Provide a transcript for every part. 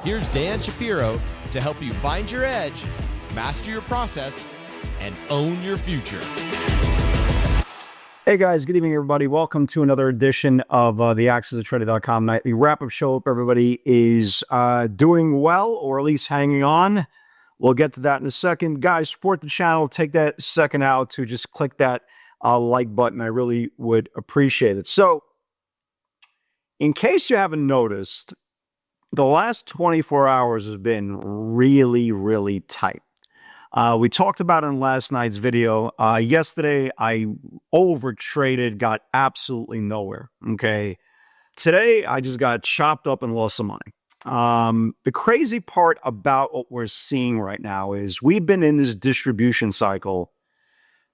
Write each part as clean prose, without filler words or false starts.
Here's Dan Shapiro to help you find your edge, master your process, and own your future. Hey guys, good evening everybody. Welcome to another edition of the AccessToTrader.com nightly wrap-up show. Hope everybody is doing well, or at least hanging on. We'll get to that in a second. Guys, support the channel. Take that second out to just click that like button. I really would appreciate it. So, in case you haven't noticed, the last 24 hours has been really tight. We talked about it in last night's video. Yesterday, I overtraded, got absolutely nowhere, okay? Today, I just got chopped up and lost some money. The crazy part about what we're seeing right now is we've been in this distribution cycle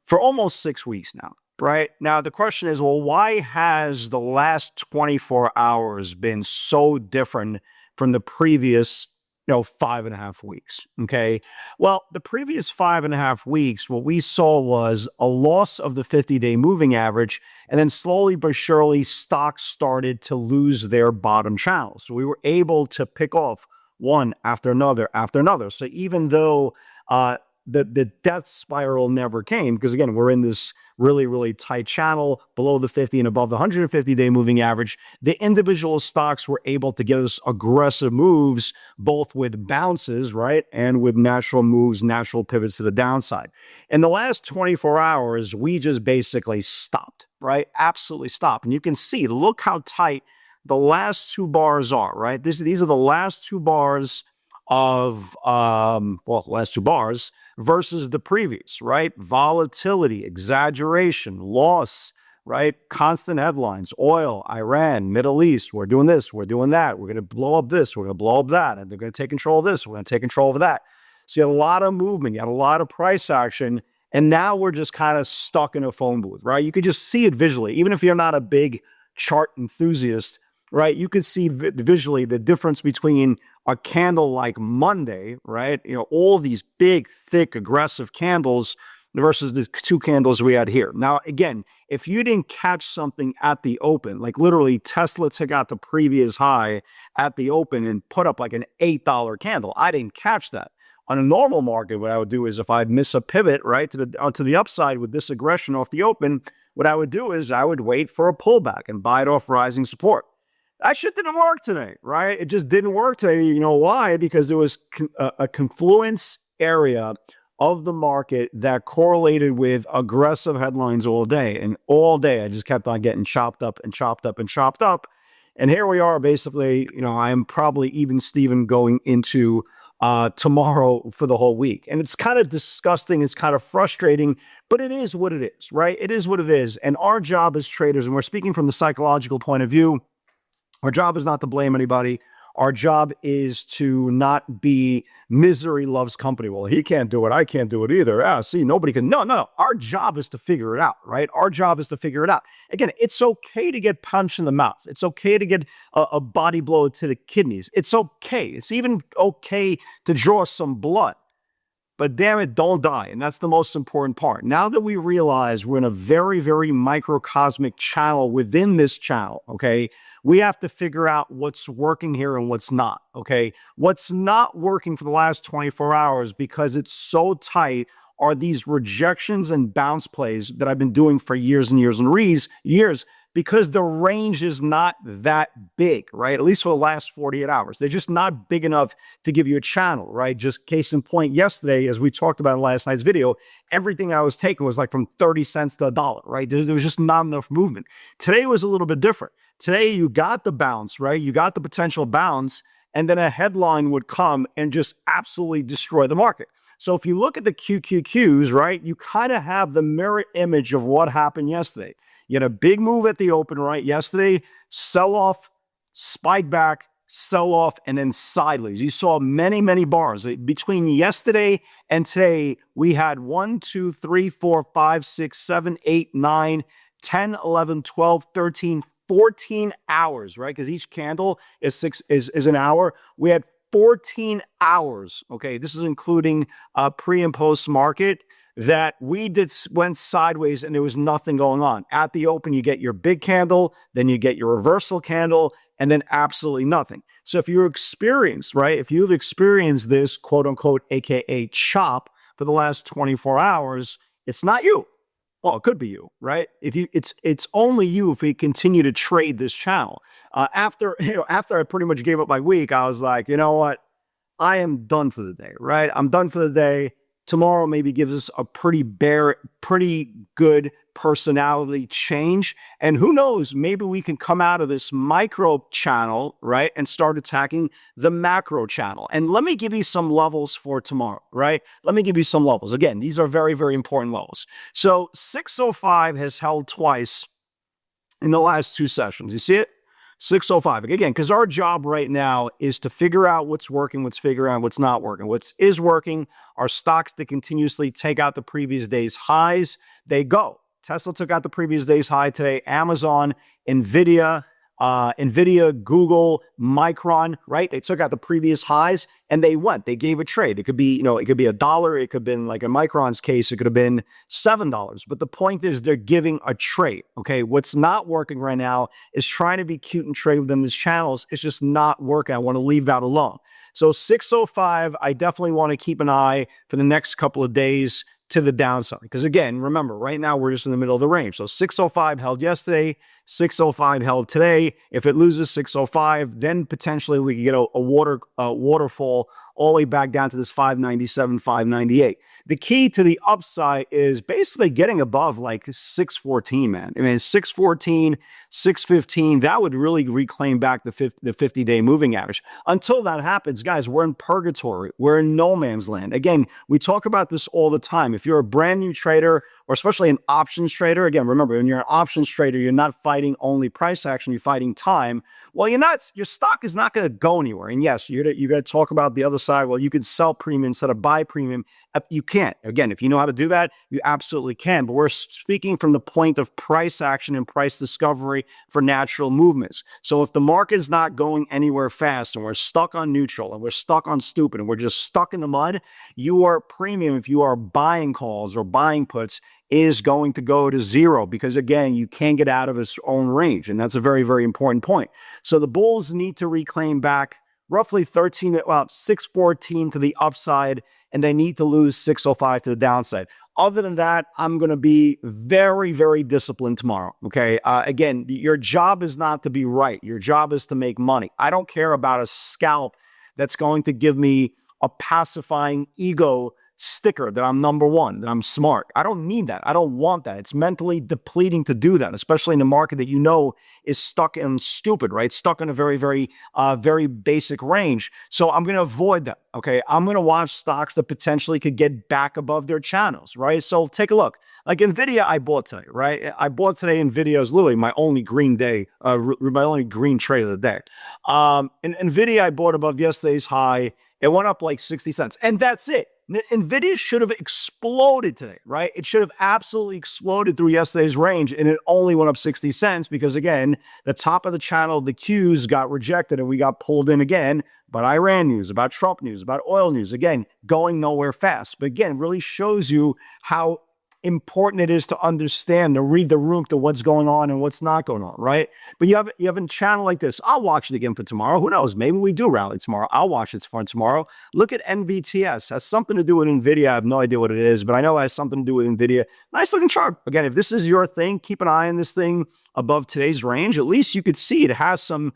for almost 6 weeks now, right? Now, the question is, well, why has the last 24 hours been so different from the previous 5.5 weeks, okay? Well, the previous 5.5 weeks, what we saw was a loss of the 50-day moving average, and then slowly but surely, stocks started to lose their bottom channel. So we were able to pick off one after another after another. So even though the death spiral never came, because again, we're in this really tight channel below the 50 and above the 150-day moving average, the individual stocks were able to get us aggressive moves, both with bounces, right, and with natural moves, natural pivots to the downside. In the last 24 hours, we just basically stopped, right? Absolutely stopped. And you can see, look how tight the last two bars are, right? These are the last two bars of, last two bars versus the previous, right? Volatility, exaggeration, loss, right? Constant headlines, oil, Iran, Middle East, we're doing this, we're doing that, we're going to blow up this, we're going to blow up that, and they're going to take control of this, we're going to take control of that. So you had a lot of movement, you had a lot of price action, and now we're just kind of stuck in a phone booth, right? You could just see it visually, even if you're not a big chart enthusiast, right? You could see visually the difference between a candle like Monday, right? All these big, thick, aggressive candles versus the two candles we had here. Now, again, if you didn't catch something at the open, like literally Tesla took out the previous high at the open and put up like an $8 candle. I didn't catch that. On a normal market, what I would do is if I'd miss a pivot, right, to the upside with this aggression off the open, what I would do is I would wait for a pullback and buy it off rising support. That shit didn't work today, right? It just didn't work today. You know why? Because there was a confluence area of the market that correlated with aggressive headlines all day. And all day, I just kept on getting chopped up and chopped up and chopped up. And here we are, basically, I am probably even Steven going into tomorrow for the whole week. And it's kind of disgusting. It's kind of frustrating, but it is what it is, right? It is what it is. And our job as traders, and we're speaking from the psychological point of view, our job is not to blame anybody. Our job is to not be misery loves company. Well, he can't do it. I can't do it either. See, nobody can. No. Our job is to figure it out, right? Our job is to figure it out. Again, it's okay to get punched in the mouth. It's okay to get a body blow to the kidneys. It's okay. It's even okay to draw some blood. But damn it, don't die. And that's the most important part. Now that we realize we're in a very microcosmic channel within this channel, okay, we have to figure out what's working here and what's not, okay? What's not working for the last 24 hours because it's so tight are these rejections and bounce plays that I've been doing for years and years because the range is not that big, right? At least for the last 48 hours. They're just not big enough to give you a channel, right? Just case in point, yesterday, as we talked about in last night's video, everything I was taking was like from 30 cents to $1, right? There was just not enough movement. Today was a little bit different. Today, you got the bounce, right? You got the potential bounce, and then a headline would come and just absolutely destroy the market. So if you look at the QQQs, right, you kind of have the mirror image of what happened yesterday. You had a big move at the open, right? Yesterday, sell off, spike back, sell off, and then sideways. You saw many bars. Between yesterday and today, we had 1, 2, 3, 4, 5, 6, 7, 8, 9, 10, 11, 12, 13, 14 hours, right? Because each candle is an hour. We had 14 hours, okay? This is including pre and post market, that went sideways and there was nothing going on. At the open, you get your big candle, then you get your reversal candle, and then absolutely nothing. So if you're experienced, right, if you've experienced this quote unquote, AKA chop for the last 24 hours, it's not you. Well, it could be you, right? It's only you if we continue to trade this channel. After I pretty much gave up my week, I was like, you know what? I am done for the day, right? I'm done for the day. Tomorrow maybe gives us a pretty good personality change. And who knows, maybe we can come out of this micro channel, right? And start attacking the macro channel. And let me give you some levels for tomorrow, right? Let me give you some levels. Again, these are very, very important levels. So 605 has held twice in the last 2 sessions. You see it? 605. Again, because our job right now is to figure out what's working, figure out what's not working. What is working are stocks that continuously take out the previous day's highs. They go. Tesla took out the previous day's high today. Amazon, Nvidia, Google, Micron, right? They took out the previous highs and they went. They gave a trade. It could be, it could be $1. It could have been, like in Micron's case, it could have been $7. But the point is they're giving a trade, okay? What's not working right now is trying to be cute and trade within these channels. It's just not working. I want to leave that alone. So 605, I definitely want to keep an eye for the next couple of days to the downside. Because again, remember, right now we're just in the middle of the range. So 605 held yesterday, 605 held today. If it loses 605, then potentially we could get a waterfall all the way back down to this 597, 598. The key to the upside is basically getting above like 614, man. I mean, 614, 615, that would really reclaim back the 50-day moving average. Until that happens, guys, we're in purgatory. We're in no man's land. Again, we talk about this all the time. If you're a brand new trader, or especially an options trader, again, remember, when you're an options trader, you're not fighting only price action, you're fighting time. Well, your stock is not going to go anywhere. And yes, you're going to talk about the other side. Well, you could sell premium instead of buy premium. You can't. Again, if you know how to do that, you absolutely can. But we're speaking from the point of price action and price discovery for natural movements. So if the market is not going anywhere fast and we're stuck on neutral and we're stuck on stupid and we're just stuck in the mud, your premium, if you are buying calls or buying puts, is going to go to zero because, again, you can't get out of its own range. And that's a very, very important point. So the bulls need to reclaim back roughly 614 to the upside, and they need to lose 605 to the downside. Other than that, I'm going to be very, very disciplined tomorrow, okay? Again, your job is not to be right. Your job is to make money. I don't care about a scalp that's going to give me a pacifying ego sticker that I'm number one, that I'm smart. I don't need that. I don't want that. It's mentally depleting to do that, especially in a market that is stuck in stupid, right? Stuck in a very, very, very basic range. So I'm going to avoid that, okay? I'm going to watch stocks that potentially could get back above their channels, right? So take a look. Like NVIDIA, I bought today, right? I bought today. NVIDIA is literally my only green day, my only green trade of the day. And NVIDIA, I bought above yesterday's high. It went up like 60 cents, and that's it. NVIDIA should have exploded today, right? It should have absolutely exploded through yesterday's range, and it only went up 60 cents because, again, the top of the channel, the Qs got rejected, and we got pulled in again. But Iran news, about Trump news, about oil news, again, going nowhere fast. But again, really shows you how important it is to understand, to read the room to what's going on and what's not going on, right? But you have a channel like this. I'll watch it again for tomorrow. Who knows? Maybe we do rally tomorrow. I'll watch it for tomorrow. Look at NVTS. Has something to do with NVIDIA. I have no idea what it is, but I know it has something to do with NVIDIA. Nice looking chart. Again, if this is your thing, keep an eye on this thing above today's range. At least you could see it has some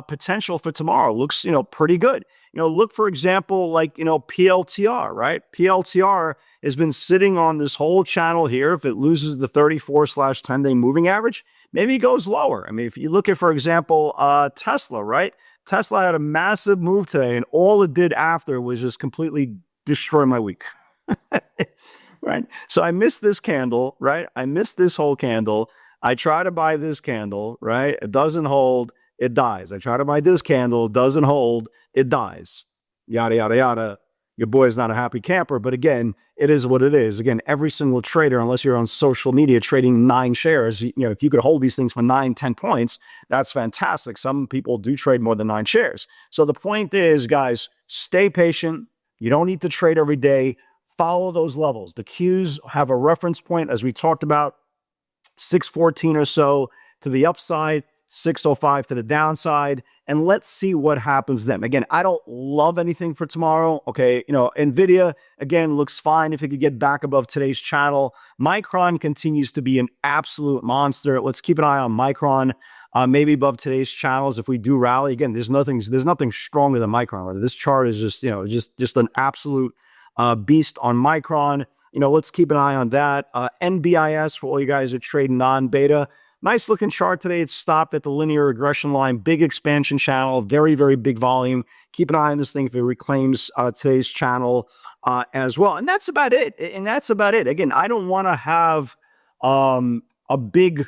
potential for tomorrow. Looks, pretty good. Look, for example, like, PLTR, right? PLTR has been sitting on this whole channel here. If it loses the 34/10-day moving average, maybe it goes lower. I mean, if you look at, for example, Tesla, right? Tesla had a massive move today, and all it did after was just completely destroy my week. Right? So I missed this candle, right? I missed this whole candle. I try to buy this candle, right? It doesn't hold. It dies. I try to buy this candle, doesn't hold, it dies. Yada, yada, yada. Your boy is not a happy camper, but again, it is what it is. Again, every single trader, unless you're on social media trading 9 shares, if you could hold these things for 9, 10 points, that's fantastic. Some people do trade more than 9 shares. So the point is, guys, stay patient. You don't need to trade every day. Follow those levels. The Qs have a reference point, as we talked about, 614 or so to the upside. 605 to the downside, and let's see what happens then. Again, I don't love anything for tomorrow. Okay, Nvidia again looks fine if it could get back above today's channel. Micron continues to be an absolute monster. Let's keep an eye on Micron. Maybe above today's channels if we do rally. Again, there's nothing stronger than Micron. This chart is just just an absolute beast on Micron. Let's keep an eye on that. NBIS for all you guys who are trading non-beta. Nice looking chart today. It's stopped at the linear regression line. Big expansion channel. Very, very big volume. Keep an eye on this thing if it reclaims today's channel as well. And that's about it. Again, I don't want to have a big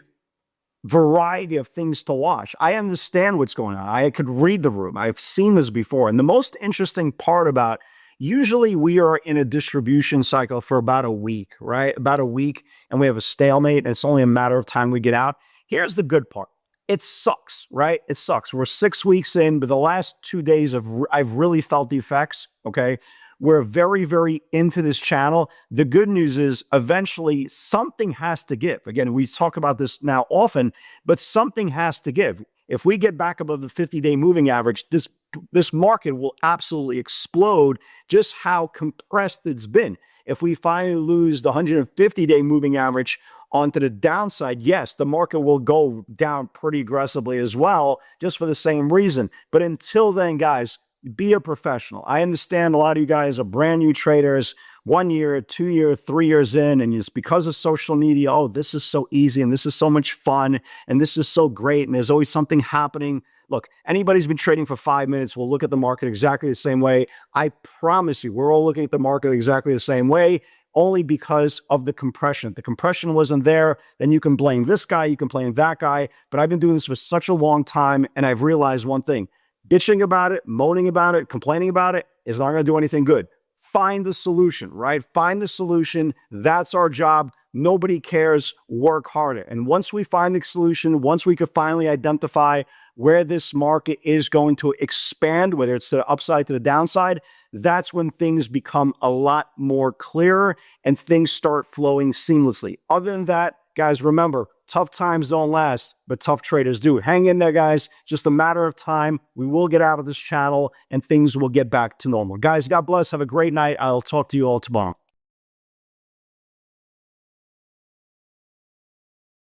variety of things to watch. I understand what's going on. I could read the room. I've seen this before. And the most interesting part about usually we are in a distribution cycle for about a week, right? About a week, and we have a stalemate, and it's only a matter of time we get out. Here's the good part. It sucks, right? It sucks. We're 6 weeks in, but the last 2 days I've really felt the effects, okay? We're very, very into this channel. The good news is eventually something has to give. Again, we talk about this now often, but something has to give. If we get back above the 50-day moving average, this market will absolutely explode just how compressed it's been. If we finally lose the 150-day moving average onto the downside, yes, the market will go down pretty aggressively as well, just for the same reason. But until then, guys, be a professional. I understand a lot of you guys are brand new traders, 1 year, 2 year, 3 years in, and it's because of social media. Oh, this is so easy, and this is so much fun, and this is so great, and there's always something happening. Look, anybody's been trading for 5 minutes will look at the market exactly the same way. I promise you, we're all looking at the market exactly the same way, only because of the compression. If the compression wasn't there, then you can blame this guy, you can blame that guy. But I've been doing this for such a long time, and I've realized one thing. Bitching about it, moaning about it, complaining about it is not going to do anything good. Find the solution, right? Find the solution. That's our job. Nobody cares. Work harder. And once we find the solution, once we could finally identify where this market is going to expand, whether it's to the upside, to the downside, that's when things become a lot more clearer and things start flowing seamlessly. Other than that, guys, remember, tough times don't last, but tough traders do. Hang in there, guys. Just a matter of time. We will get out of this channel and things will get back to normal. Guys, God bless. Have a great night. I'll talk to you all tomorrow.